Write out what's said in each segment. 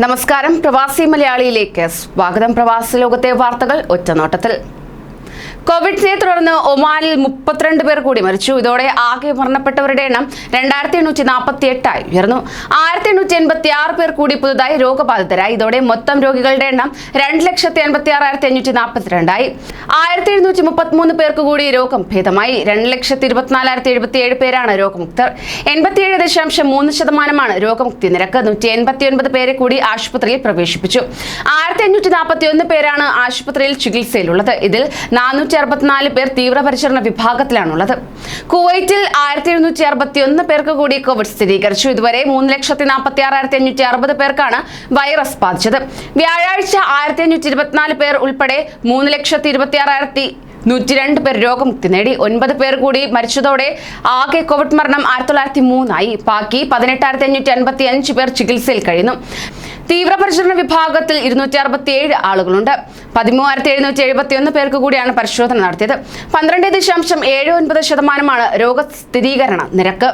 നമസ്കാരം, പ്രവാസി മലയാളിയിലേക്ക് സ്വാഗതം. പ്രവാസി ലോകത്തെ വാർത്തകൾ ഒറ്റനോട്ടത്തിൽ. കോവിഡിനെ തുടർന്ന് ഒമാനിൽ 32 പേർ കൂടി മരിച്ചു. ഇതോടെ ആകെ മരണപ്പെട്ടവരുടെ എണ്ണം 2848 ഉയർന്നു. 1886 പേർ കൂടി പുതുതായി രോഗബാധിതരായി. ഇതോടെ മൊത്തം രോഗികളുടെ എണ്ണം 2,86,542 1733 പേർക്ക് കൂടി രോഗം ഭേദമായി. 2,24,077 പേരാണ് രോഗമുക്തർ. 87.3% രോഗമുക്തി നിരക്ക്. 189 പേരെ കൂടി ആശുപത്രിയിൽ പ്രവേശിപ്പിച്ചു. 1541 പേരാണ് ആശുപത്രിയിൽ ചികിത്സയിലുള്ളത്. ഇതിൽ 464 പേർ തീവ്രപരിചരണ വിഭാഗത്തിലാണുള്ളത്. കുവൈറ്റിൽ 1761 പേർക്ക് കൂടി കോവിഡ് സ്ഥിരീകരിച്ചു. ഇതുവരെ 3,46,560 പേർക്കാണ് വൈറസ് ബാധിച്ചത്. വ്യാഴാഴ്ച 1524 പേർ ഉൾപ്പെടെ 3,26,102 പേർ രോഗമുക്തി നേടി. 9 പേർ കൂടി മരിച്ചതോടെ ആകെ കോവിഡ് മരണം 1903 ആയി. ബാക്കി 18,555 പേർ ചികിത്സയിൽ കഴിയുന്നു. തീവ്രപരിചരണ വിഭാഗത്തിൽ 267 ആളുകളുണ്ട്. 13,771 പേർക്ക് കൂടിയാണ് പരിശോധന നടത്തിയത്. 12.79% രോഗസ്ഥിരീകരണ നിരക്ക്.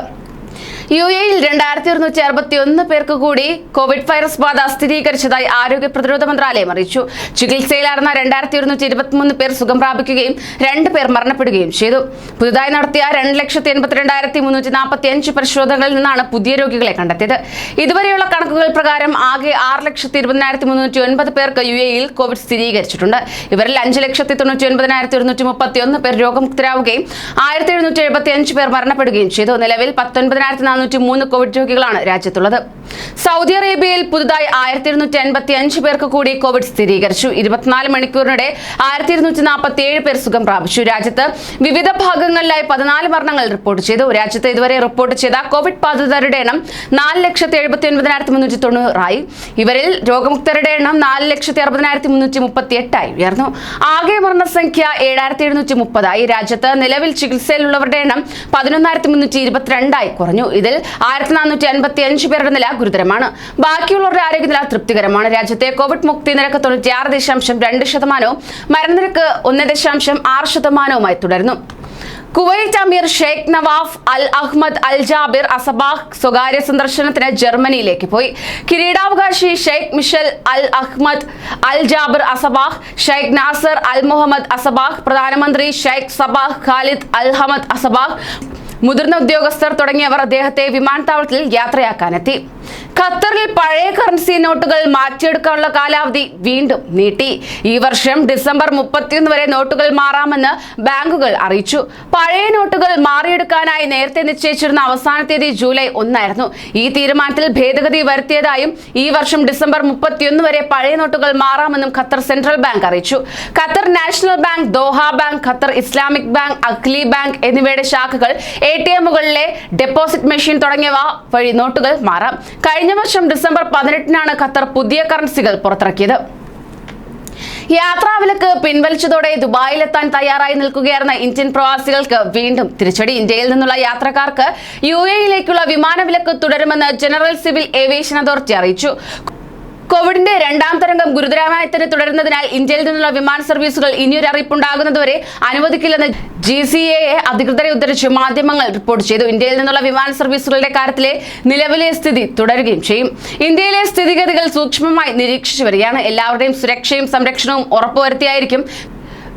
UAE-യിൽ 2,261 പേർക്ക് കൂടി കോവിഡ് വൈറസ് ബാധ സ്ഥിരീകരിച്ചതായി ആരോഗ്യ പ്രതിരോധ മന്ത്രാലയം അറിയിച്ചു. ചികിത്സയിലായിരുന്ന 2,223 പേർ സുഖം പ്രാപിക്കുകയും 2 പേർ മരണപ്പെടുകയും ചെയ്തു. പുതുതായി നടത്തിയ 2,82,345 പരിശോധനകളിൽ നിന്നാണ് പുതിയ രോഗികളെ കണ്ടെത്തിയത്. ഇതുവരെയുള്ള കണക്കുകൾ പ്രകാരം ആകെ 6,20,309 പേർക്ക് UAE-യിൽ കോവിഡ് സ്ഥിരീകരിച്ചിട്ടുണ്ട്. ഇവരിൽ 5,99,131 പേർ രോഗമുക്തരാവുകയും 1,775 പേർ മരണപ്പെടുകയും ചെയ്തു. നിലവിൽ 19,403 കോവിഡ് രോഗികളാണ് രാജ്യത്തുള്ളത്. സൗദി അറേബ്യയിൽ പുതുതായി 1,285 പേർക്ക് കൂടി കോവിഡ് സ്ഥിരീകരിച്ചു. 24 മണിക്കൂറിനിടെ 1,247 പേർ സുഖം പ്രാപിച്ചു. രാജ്യത്ത് വിവിധ ഭാഗങ്ങളിലായി 14 മരണങ്ങൾ റിപ്പോർട്ട് ചെയ്തു. രാജ്യത്ത് ഇതുവരെ റിപ്പോർട്ട് ചെയ്ത കോവിഡ് ബാധിതരുടെ എണ്ണം 4,79,390 ആയി. ഇവരിൽ രോഗമുക്തരുടെ എണ്ണം 4,60,338 ആയി ഉയർന്നു. ആകെ മരണസംഖ്യ 7,730 ആയി. രാജ്യത്ത് നിലവിൽ ചികിത്സയിലുള്ളവരുടെ എണ്ണം 11,322 ആയി കുറഞ്ഞു. ഇതിൽ 1,455 പേരുടെ നില ഗുരുതരമാണ്. ബാക്കിയുള്ളവരുടെ ആരോഗ്യനില തൃപ്തികരമാണ്. രാജ്യത്തെ കോവിഡ് മുക്തി നിരക്ക് 96.2%, മരണനിരക്ക് 1.6% തുടരുന്നു. കുവൈറ്റ് അമീർ ഷെയ്ഖ് നവാഫ് അൽ അഹ്മദ് അൽ ജാബിർ അസബാഹ് സ്വകാര്യ സന്ദർശനത്തിന് ജർമ്മനിയിലേക്ക് പോയി. കിരീടാവകാശി ഷെയ്ഖ് മിഷൽ അൽ അഹ്മദ് അൽ ജാബിർ അസബാഹ്, ഷെയ്ഖ് നാസർ അൽ മുഹമ്മദ് അസബാഹ്, പ്രധാനമന്ത്രി Sheikh Sabah Khalid Al Hamad Al Sabah, മുതിർന്ന ഉദ്യോഗസ്ഥർ തുടങ്ങിയവർ അദ്ദേഹത്തെ വിമാനത്താവളത്തിൽ യാത്രയാക്കാനെത്തി. ഖത്തറിൽ പഴയ കറൻസി നോട്ടുകൾ മാറ്റിയെടുക്കാനുള്ള കാലാവധി വീണ്ടും നീട്ടി. ഈ വർഷം ഡിസംബർ 31 വരെ നോട്ടുകൾ മാറാമെന്ന് ബാങ്കുകൾ അറിയിച്ചു. പഴയ നോട്ടുകൾ മാറിയെടുക്കാനായി നേരത്തെ നിശ്ചയിച്ചിരുന്ന അവസാന തീയതി ജൂലൈ 1 ആയിരുന്നു. ഈ തീരുമാനത്തിൽ ഭേദഗതി വരുത്തിയതായും ഈ വർഷം ഡിസംബർ 31 വരെ പഴയ നോട്ടുകൾ മാറാമെന്നും ഖത്തർ സെൻട്രൽ ബാങ്ക് അറിയിച്ചു. Qatar National Bank, Doha bank, Qatar Islamic bank, Ahli bank എന്നിവയുടെ ശാഖകൾ, ATM-കളിലെ ഡെപ്പോസിറ്റ് മെഷീൻ തുടങ്ങിയവ വഴി നോട്ടുകൾ മാറാം. കഴിഞ്ഞ വർഷം ഡിസംബർ 18-നാണ് ഖത്തർ പുതിയ കറൻസികൾ പുറത്തിറക്കിയത്. യാത്രാവിലക്ക് പിൻവലിച്ചതോടെ ദുബായിലെത്താൻ തയ്യാറായി നിൽക്കുകയായിരുന്ന ഇന്ത്യൻ പ്രവാസികൾക്ക് വീണ്ടും തിരിച്ചടി. ഇന്ത്യയിൽ നിന്നുള്ള യാത്രക്കാർക്ക് UAE-യിലേക്കുള്ള വിമാനവിലക്ക് തുടരുമെന്ന് ജനറൽ സിവിൽ ഏവിയേഷൻ അതോറിറ്റി അറിയിച്ചു. കോവിഡിന്റെ 2ാം തരംഗം ഗുരുതരമായി തന്നെ തുടരുന്നതിനാൽ ഇന്ത്യയിൽ നിന്നുള്ള വിമാന സർവീസുകൾ ഇനിയൊരു അറിയിപ്പുണ്ടാകുന്നതുവരെ അനുവദിക്കില്ലെന്ന് GCAA അധികൃതരെ ഉദ്ധരിച്ച് മാധ്യമങ്ങൾ റിപ്പോർട്ട് ചെയ്തു. ഇന്ത്യയിൽ നിന്നുള്ള വിമാന സർവീസുകളുടെ കാര്യത്തിലെ നിലവിലെ സ്ഥിതി തുടരുകയും ചെയ്യും. ഇന്ത്യയിലെ സ്ഥിതിഗതികൾ സൂക്ഷ്മമായി നിരീക്ഷിച്ചു വരികയാണ്. എല്ലാവരുടെയും സുരക്ഷയും സംരക്ഷണവും ഉറപ്പുവരുത്തിയായിരിക്കും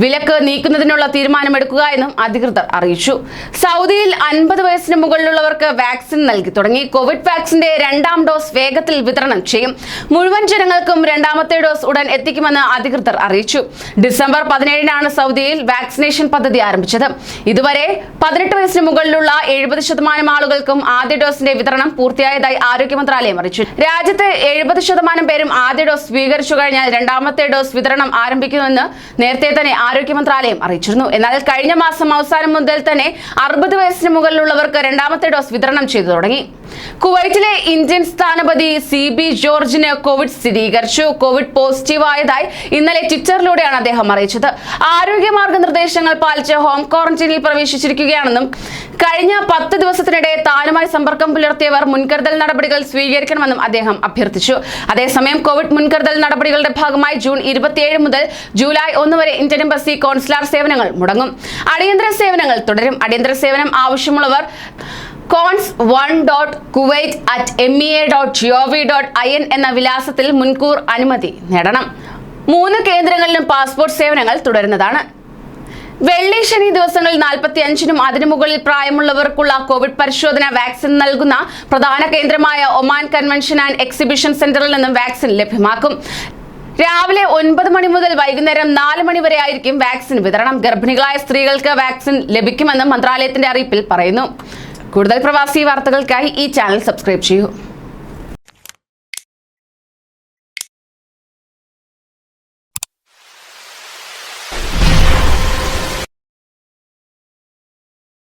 വിലക്ക് നീക്കുന്നതിനുള്ള തീരുമാനമെടുക്കുക എന്നും അധികൃതർ അറിയിച്ചു. സൗദിയിൽ 50 വയസ്സിന് മുകളിലുള്ളവർക്ക് വാക്സിൻ നൽകി തുടങ്ങി. കോവിഡ് വാക്സിന്റെ 2ാം ഡോസ് വേഗത്തിൽ വിതരണം ചെയ്യും. മുഴുവൻ ജനങ്ങൾക്കും 2ാമത്തെ ഡോസ് ഉടൻ എത്തിക്കുമെന്ന് അധികൃതർ അറിയിച്ചു. ഡിസംബർ 17-നാണ് സൗദിയിൽ വാക്സിനേഷൻ പദ്ധതി ആരംഭിച്ചത്. ഇതുവരെ 18 വയസ്സിന് മുകളിലുള്ള 70% ആളുകൾക്കും ആദ്യ ഡോസിന്റെ വിതരണം പൂർത്തിയായതായി ആരോഗ്യ മന്ത്രാലയം അറിയിച്ചു. രാജ്യത്ത് 70% പേരും ആദ്യ ഡോസ് സ്വീകരിച്ചു കഴിഞ്ഞാൽ 2ാമത്തെ ഡോസ് വിതരണം ആരംഭിക്കുമെന്ന് നേരത്തെ തന്നെ ആരോഗ്യ മന്ത്രാലയം അറിയിച്ചിരുന്നു. എന്നാൽ കഴിഞ്ഞ മാസം അവസാനം മുതൽ തന്നെ 60 വയസ്സിന് മുകളിലുള്ളവർക്ക് 2ാമത്തെ ഡോസ് വിതരണം ചെയ്തു തുടങ്ങി. കുവൈറ്റിലെ ഇന്ത്യൻ സ്ഥാനപതി CB ജോർജിന് കോവിഡ് സ്ഥിരീകരിച്ചു. കോവിഡ് പോസിറ്റീവ് ആയതായി ഇന്നലെ ട്വിറ്ററിലൂടെയാണ് അദ്ദേഹം അറിയിച്ചത്. ആരോഗ്യ മാർഗനിർദ്ദേശങ്ങൾ പാലിച്ച് ഹോം ക്വാറന്റൈനിൽ പ്രവേശിച്ചിരിക്കുകയാണെന്നും കഴിഞ്ഞ 10 ദിവസത്തിനിടെ താനുമായി സമ്പർക്കം പുലർത്തിയവർ മുൻകരുതൽ നടപടികൾ സ്വീകരിക്കണമെന്നും അദ്ദേഹം അഭ്യർത്ഥിച്ചു. അതേസമയം കോവിഡ് മുൻകരുതൽ നടപടികളുടെ ഭാഗമായി ജൂൺ 27 മുതൽ ജൂലൈ 1 വരെ ഇന്ത്യൻ എംബസി കോൺസുലാർ സേവനങ്ങൾ മുടങ്ങും. അടിയന്തര സേവനങ്ങൾ തുടരും. അടിയന്തര സേവനം ആവശ്യമുള്ളവർ cons1.kuwait@mea.gov.in എന്ന വിലാസത്തിൽ മുൻകൂർ അനുമതി നേടണം. 3 കേന്ദ്രങ്ങളിലും പാസ്പോർട്ട് സേവനങ്ങൾ തുടരുന്നതാണ്. വെള്ളി ശനി ദിവസങ്ങളിൽ 45-നും അതിനു മുകളിൽ പ്രായമുള്ളവർക്കുള്ള കോവിഡ് പരിശോധന വാക്സിൻ നൽകുന്ന പ്രധാന കേന്ദ്രമായ ഒമാൻ കൺവെൻഷൻ ആൻഡ് എക്സിബിഷൻ സെന്ററിൽ നിന്നും വാക്സിൻ ലഭ്യമാക്കും. രാവിലെ 9 മണി മുതൽ വൈകുന്നേരം 4 മണി വരെ ആയിരിക്കും വാക്സിൻ വിതരണം. ഗർഭിണികളായ സ്ത്രീകൾക്ക് വാക്സിൻ ലഭിക്കുമെന്ന് മന്ത്രാലയത്തിന്റെ അറിയിപ്പിൽ പറയുന്നു. കൂടുതൽ പ്രവാസി വാർത്തകൾക്കായി ഈ ചാനൽ സബ്സ്ക്രൈബ് ചെയ്യൂ.